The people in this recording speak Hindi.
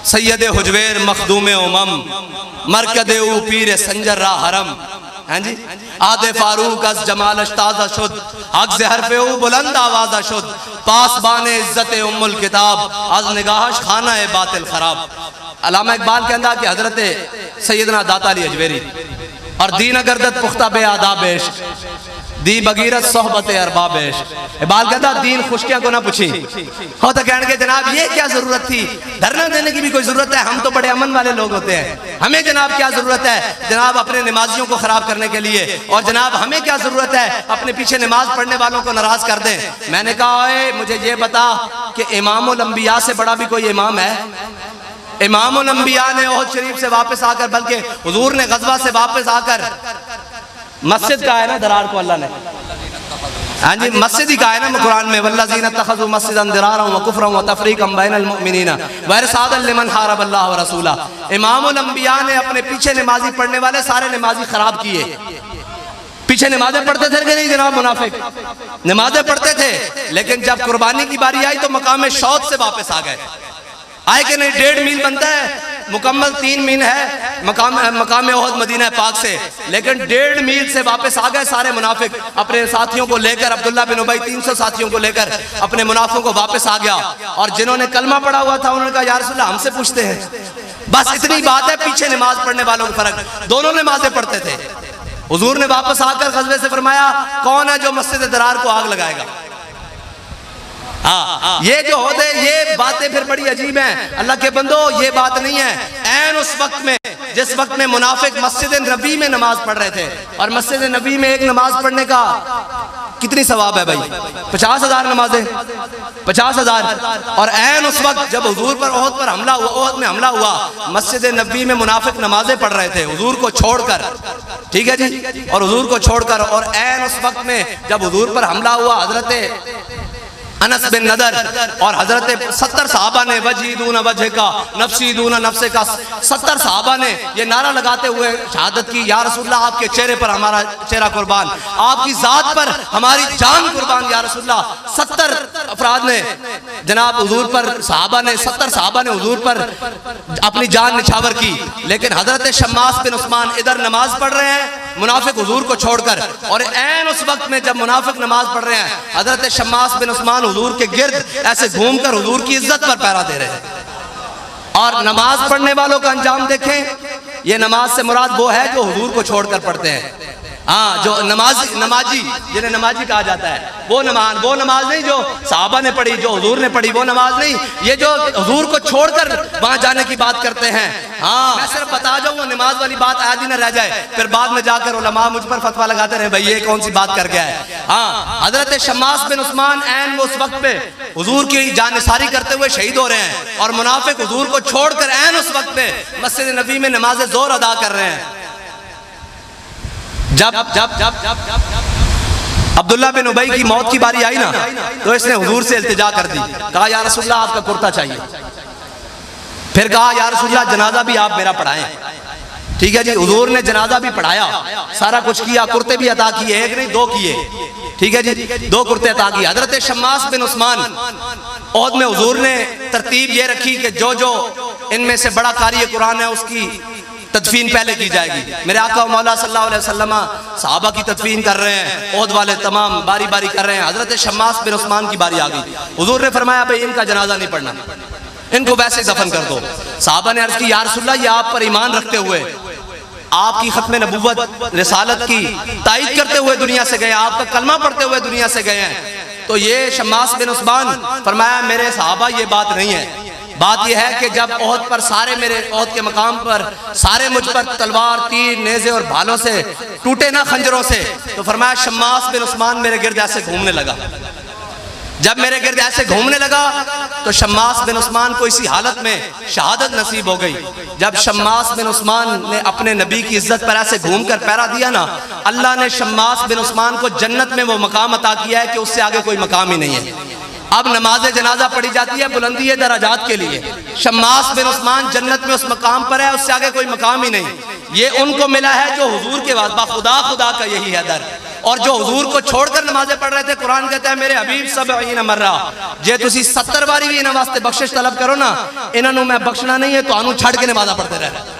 सैयद हुजवेर मखदूम उमम मरकदे ऊ पीर संजर रा हरम। हैं जी आदे फारूक अस जमाल अश्ताज़ शुद हक ज़हर पे ऊ बुलंद आवाज़ शुद पासबाने इज्जत उम्मुल किताब अज निगाहश खाना है बातिल खराब। अल्लामा इकबाल कहता कि हजरत सैयदना दाता अली अजवेरी और दीन अगरदत पुख्ता बे आदाब इश्क दी बगीरत सोहबत अरबाब इश्क। इकबाल कहता दीन खुशकियां को ना पूछी हो तो कहने के जनाब ये क्या जरूरत थी, धरना देने की भी कोई जरूरत है, हम तो बड़े अमन वाले लोग होते हैं, हमें जनाब क्या जरूरत है जनाब अपने नमाजियों को खराब करने के लिए, और जनाब हमें क्या जरूरत है अपने पीछे नमाज पढ़ने वालों को नाराज कर दें। मैंने कहा ओए मुझे ये बता कि इमामुल अंबिया से बड़ा भी कोई इमाम है? इमामुल अंबिया ने ओहद शरीफ से वापस आकर, बल्कि हुजूर ने गज़वा से वापस आकर मस्जिद का है ना दरार को अल्लाह ने, हाँ जी मस्जिद ही का है ना कुरान में, वल्लज़ीना तख़ज़ू मस्जिदन दिरारा व कुफ्रन व तफ़रीक़न बैनल मुमिनीना व इरसादन लिमन हारब अल्लाह व रसूला। इमामुल अंबिया ने अपने पीछे नमाजी पढ़ने वाले सारे नमाजी खराब किए। पीछे नमाजें पढ़ते थे कि नहीं जनाब? मुनाफिक नमाजें पढ़ते थे, लेकिन जब कुर्बानी की बारी आई तो मकाम शौद से वापस आ गए। आए कि नहीं? 1.5 मील बनता है, मुकम्मल 3 मील है मकाम ओहद मदीना पाक से, लेकिन 1.5 मील से वापस आ गए सारे मुनाफिक अपने साथियों को लेकर। अब्दुल्ला बिन उबई 300 साथियों को लेकर अपने मुनाफिकों को वापस आ गया, और जिन्होंने कलमा पढ़ा हुआ था उन्होंने कहा या रसूल अल्लाह हमसे पूछते हैं। बस इतनी बात है, पीछे नमाज पढ़ने वालों का फर्क, दोनों नमाजें पढ़ते थे। हुजूर ने वापस आकर गज़वे से फरमाया कौन है जो मस्जिद दरार को आग लगाएगा? हाँ ये जो होते ये बातें फिर बड़ी अजीब हैं। अल्लाह के बंदो ये बात नहीं है। ऐन उस वक्त में जिस वक्त में मुनाफिक मस्जिद नबी में नमाज पढ़ रहे थे, और मस्जिद नबी में एक नमाज पढ़ने का कितनी सवाब है भाई? 50,000 नमाजें, 50,000। और ऐन उस वक्त जब हुजूर पर ओहद पर हमला हुआ, ओहद में हमला हुआ, मस्जिद नबी में मुनाफिक नमाजें पढ़ रहे थे हुजूर को छोड़कर, ठीक है जी, और हुजूर को छोड़कर। और ऐन उस वक्त में जब हुजूर पर हमला हुआ, हजरत अनस बिन नदर और हजरत 70 सहाबा ने वजीदूना वजह का नफ्सीदूना नफ्से का 70 सहाबा ने ये नारा लगाते हुए शहादत की या रसूलल्लाह आपके चेहरे पर हमारा चेहरा कुर्बान, आपकी जात पर हमारी जान कुर्बान या रसूलल्लाह। 70 अफराद ने जनाब हुजूर पर, सहाबा ने 70 सहाबा ने हुजूर पर अपनी जान निछावर की। लेकिन हजरत शम्मास बिन उस्मान इधर नमाज पढ़ रहे हैं मुनाफिक हुजूर को छोड़कर, और ऐन उस वक्त में जब मुनाफिक नमाज पढ़ रहे हैं हजरत शम्मास बिन उस्मान हुजूर के गिर्द ऐसे घूमकर हुजूर की इज्जत पर पहरा दे रहे हैं। और नमाज पढ़ने वालों का अंजाम देखें, ये नमाज से मुराद वो है जो हुजूर को छोड़कर पढ़ते हैं। हाँ जो नमाजी जिन्हें नमाजी कहा जाता है, वो नमाज नहीं जो सहाबा ने पढ़ी, जो हुजूर ने पढ़ी, वो नमाज नहीं। ये जो हुजूर को छोड़कर वहां जाने की बात करते हैं। हाँ मैं सिर्फ बता जाऊं, वो नमाज वाली बात आज ही ना रह जाए, फिर बाद में जाकर उलमा मुझ पर फतवा लगाते रहे भाई ये कौन सी बात कर गया है। हाँ हजरत शम्मास बिन उस्मान ऐन उस वक्त पे हुजूर की जानिसारी करते हुए शहीद हो रहे हैं, और मुनाफिक हुजूर को छोड़कर ऐन उस वक्त पे मस्जिद नबी में नमाज जोर अदा कर रहे हैं। जब अब्दुल्ला बिन उबई की मौत की बारी आई ना, तो इसने हुजूर से इल्तिजा कर दी, कहा या रसूलल्लाह आपका कुर्ता चाहिए। फिर कहा या रसूलल्लाह जनाजा भी आप मेरा पढ़ाएं। ठीक है जी, हुजूर ने जनाजा भी पढ़ाया, सारा कुछ किया, कुर्ते भी अता किए, एक नहीं 2 किए। ठीक है जी, 2 कुर्ते अता किए। हजरत शम्मास बिन उस्मान ओहद में हुजूर ने तरतीब ये रखी कि जो जो इनमें से बड़ा कारी कुरान है उसकी तदफीन पहले की जाएगी। मेरे आका मौला सल्लल्लाहु अलैहि वसल्लम सहाबा की तदफीन कर रहे हैं, ओहद वाले तमाम बारी बारी कर रहे हैं। हजरत शम्मास बिन उस्मान की बारी आ गई। हुजूर ने फरमाया भाई इनका जनाजा नहीं पढ़ना, इनको वैसे दफन कर दो। सहाबा ने अर्ज की या रसूलल्लाह ये आप पर ईमान रखते हुए, आपकी खत्म नबुव्वत रिसालत की तायीद करते हुए दुनिया से गए, आपका कलमा पढ़ते हुए दुनिया से गए हैं। तो ये शम्मास बिन उस्मान फरमाया मेरे सहाबा ये बात नहीं है। बात यह है कि जब ओहद पर सारे मेरे ओहद के मकाम पर सारे मुझ पर तलवार, तीर, नेज़े और भालों से टूटे ना खंजरों से, तो फरमाया शम्मास बिन उस्मान मेरे गिर्द ऐसे घूमने लगा। जब मेरे गिर्द ऐसे घूमने लगा तो शम्मास बिन उस्मान को इसी हालत में शहादत नसीब हो गई। जब शम्मास बिन उस्मान ने अपने नबी की इज्जत पर ऐसे घूमकर पहरा दिया ना, अल्लाह ने शम्मास बिन उस्मान को जन्नत में वो मकाम अता किया है कि उससे आगे कोई मकाम ही नहीं है। अब नमाज जनाजा पढ़ी जाती है बुलंदी दराजात के लिए। शम्मास बिन उस्मान जन्नत में उस मकाम पर है, उससे आगे कोई मकाम ही नहीं। ये उनको मिला है जो हुजूर के बाद खुदा का यही है दर। और जो हुजूर को छोड़कर नमाजें पढ़ रहे थे, कुरान कहता है मेरे हबीब सब मर्रा जे तुसी 70 बारी भी इन्हां वास्ते बख्शिश तलब करो ना, इन्हां नूं मैं बख्शना नहीं है, तो आनू छड़ के नमाज़ां पढ़ते रहे।